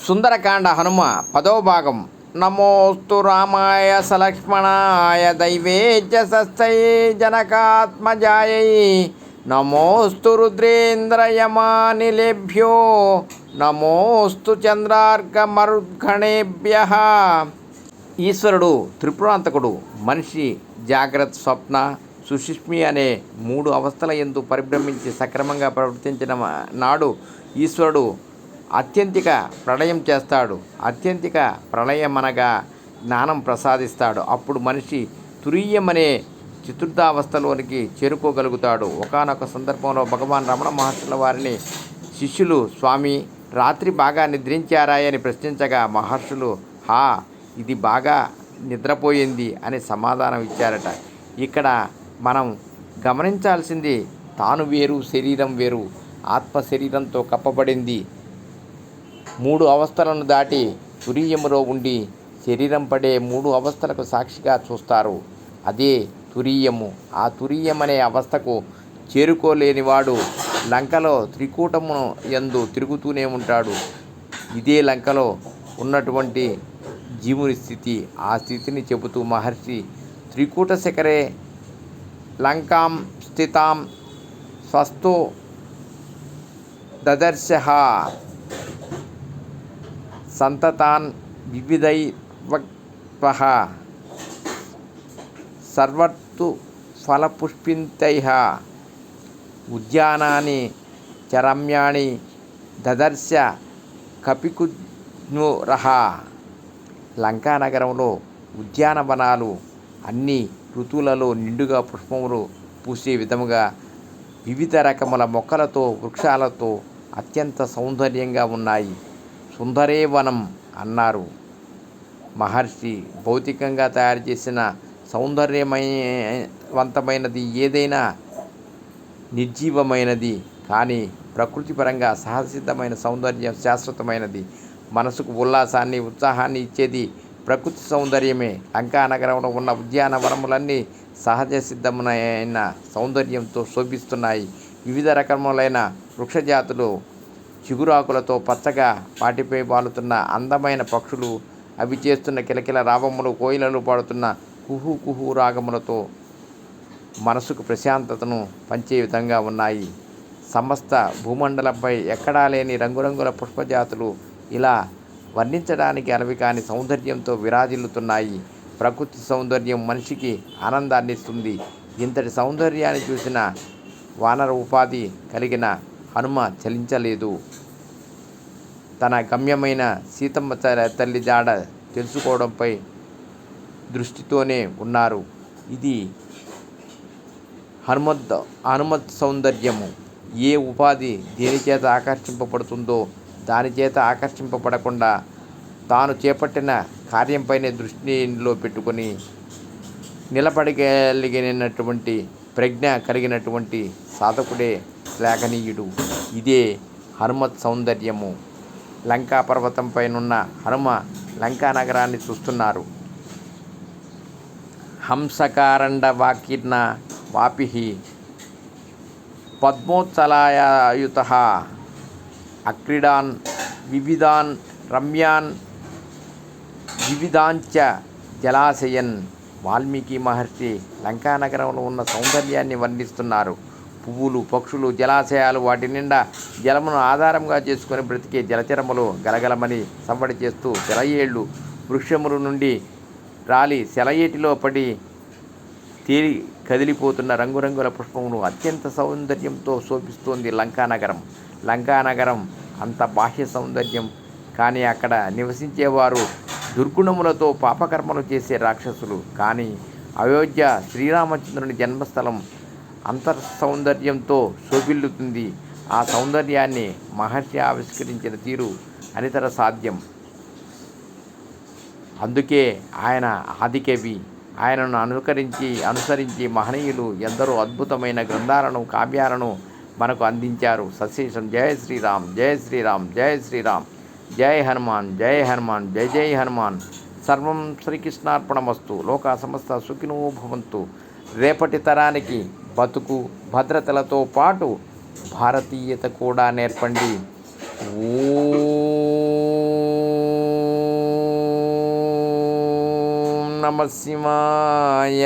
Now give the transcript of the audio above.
సుందరకాండ హనుమ 10వ భాగం. నమోస్తు రామాయ సలక్ష్మణాయ దైవేజ్య సస్థై జనకాత్మజాయై నమోస్తు రుద్రేంద్రయమానిలేభ్యో నమోస్తు చంద్రార్కమరుద్గణేభ్యః. ఈశ్వరుడు త్రిపురాంతకుడు. మనిషి జాగ్రత్త, స్వప్న, సుషుప్తి అనే 3 అవస్థల యందు పరిభ్రమించి సక్రమంగా ప్రవర్తించిన నాడు ఈశ్వరుడు అత్యంతిక ప్రళయం చేస్తాడు. అత్యంతిక ప్రళయమనగా జ్ఞానం ప్రసాదిస్తాడు. అప్పుడు మనిషి తురీయమనే చతుర్థావస్థలోనికి చేరుకోగలుగుతాడు. ఒకానొక సందర్భంలో భగవాన్ రమణ మహర్షుల వారిని శిష్యులు, స్వామి రాత్రి బాగా నిద్రించారాయని ప్రశ్నించగా మహర్షులు ఇది బాగా నిద్రపోయింది అని సమాధానం ఇచ్చారట. ఇక్కడ మనం గమనించాల్సింది తాను వేరు, శరీరం వేరు. ఆత్మ శరీరంతో కప్పబడింది. 3 అవస్థలను దాటి తురీయములో ఉండి శరీరం పడే 3 అవస్థలకు సాక్షిగా చూస్తారు. అదే తురీయము. ఆ తురీయమనే అవస్థకు చేరుకోలేనివాడు లంకలో త్రికూటమును యందు తిరుగుతూనే ఉంటాడు. ఇదే లంకలో ఉన్నటువంటి జీవుని స్థితి. ఆ స్థితిని చెబుతూ మహర్షి త్రికూట శిఖరే లంకాం స్థితాం స్వస్థో దదర్శః సంతతాన్ వివిధైర్వక్త్వః సర్వతు ఫలపుష్పింతైః ఉద్యానాని చరమ్యాణి దదర్శ కపికుజ్ఞురః. లంకానగరంలో ఉద్యానవనాలు అన్ని ఋతువులలో నిండుగా పుష్పములు పూసే విధముగా వివిధ రకముల మొక్కలతో, వృక్షాలతో అత్యంత సౌందర్యంగా ఉన్నాయి. సుందరేవనం అన్నారు మహర్షి. భౌతికంగా తయారు చేసిన సౌందర్యవంతమైనది ఏదైనా నిర్జీవమైనది. కానీ ప్రకృతిపరంగా సహజసిద్ధమైన సౌందర్యం శాశ్వతమైనది. మనసుకు ఉల్లాసాన్ని, ఉత్సాహాన్ని ఇచ్చేది ప్రకృతి సౌందర్యమే. లంకా నగరంలో ఉన్న ఉద్యానవనములన్నీ సహజ సిద్ధమైన సౌందర్యంతో శోభిస్తున్నాయి. వివిధ రకములైన వృక్షజాతులు చిగురాకులతో పచ్చగా వాటిపై వాలుతున్న అందమైన పక్షులు, అవి చేస్తున్న కిలకిల రావములు, కోయిలలు పాడుతున్న కుహు కుహు రాగములతో మనసుకు ప్రశాంతతను పంచే విధంగా ఉన్నాయి. సమస్త భూమండలంపై ఎక్కడా లేని రంగురంగుల పుష్పజాతులు ఇలా వర్ణించడానికి అలవి కాని సౌందర్యంతో విరాజిల్లుతున్నాయి. ప్రకృతి సౌందర్యం మనిషికి ఆనందాన్ని ఇస్తుంది. ఇంతటి సౌందర్యాన్ని చూసిన వానర ఉపాధి కలిగిన హనుమ చలించలేదు. తన గమ్యమైన సీతమ్మ తల్లి జాడ తెలుసుకోవడంపై దృష్టితోనే ఉన్నారు. ఇది హనుమత్ సౌందర్యము. ఏ ఉపాధి దేనిచేత ఆకర్షింపబడుతుందో దానిచేత ఆకర్షింపబడకుండా తాను చేపట్టిన కార్యంపైనే దృష్టిలో పెట్టుకొని నిలబడగలిగినటువంటి ప్రజ్ఞ కలిగినటువంటి సాధకుడే శ్లాఘనీయుడు. ఇదే హనుమత్ సౌందర్యము. లంకా పర్వతంపైనున్న హనుమ లంకా నగరాన్ని చూస్తున్నారు. హంసకారండ వాకీర్ణ వాపిః పద్మోత్సలాయుతః అక్రీడాన్ వివిధాన్ రమ్యాన్ వివిధాంచ జలాశయన్. వాల్మీకి మహర్షి లంకానగరంలో ఉన్న సౌందర్యాన్ని వర్ణిస్తున్నారు. పువ్వులు, పక్షులు, జలాశయాలు, వాటి నిండా జలమును ఆధారంగా చేసుకుని బ్రతికే జలచరములు గలగలమని సంవడి చేస్తూ సెలయేళ్ళు వృక్షముల నుండి రాలి సెలయేటిలో పడి తేలి కదిలిపోతున్న రంగురంగుల పుష్పములు అత్యంత సౌందర్యంతో శోభిస్తోంది లంకానగరం. లంకానగరం అంత బాహ్య సౌందర్యం. కానీ అక్కడ నివసించేవారు దుర్గుణములతో పాపకర్మలు చేసే రాక్షసులు. కానీ అయోధ్య శ్రీరామచంద్రుని జన్మస్థలం అంతర్ సౌందర్యంతో శోభిల్లుతుంది. ఆ సౌందర్యాన్ని మహర్షి ఆవిష్కరించిన తీరు అనితర సాధ్యం. అందుకే ఆయన ఆదికవి. ఆయనను అనుసరించి మహనీయులు ఎందరో అద్భుతమైన గ్రంథాలను, కావ్యాలను మనకు అందించారు. సశేషం. జయ శ్రీరామ్, జయ శ్రీరామ్, జయ శ్రీరామ్, జయ హనుమాన్, జయ హనుమాన్, జయ జయ హనుమాన్. సర్వం శ్రీకృష్ణార్పణమస్తు. లోకా సమస్త సుఖినో భవంతు. రేపటి తరానికి బతుకు భద్రతలతో పాటు భారతీయత కూడా నేర్పండి. ఓ నమ శివాయ.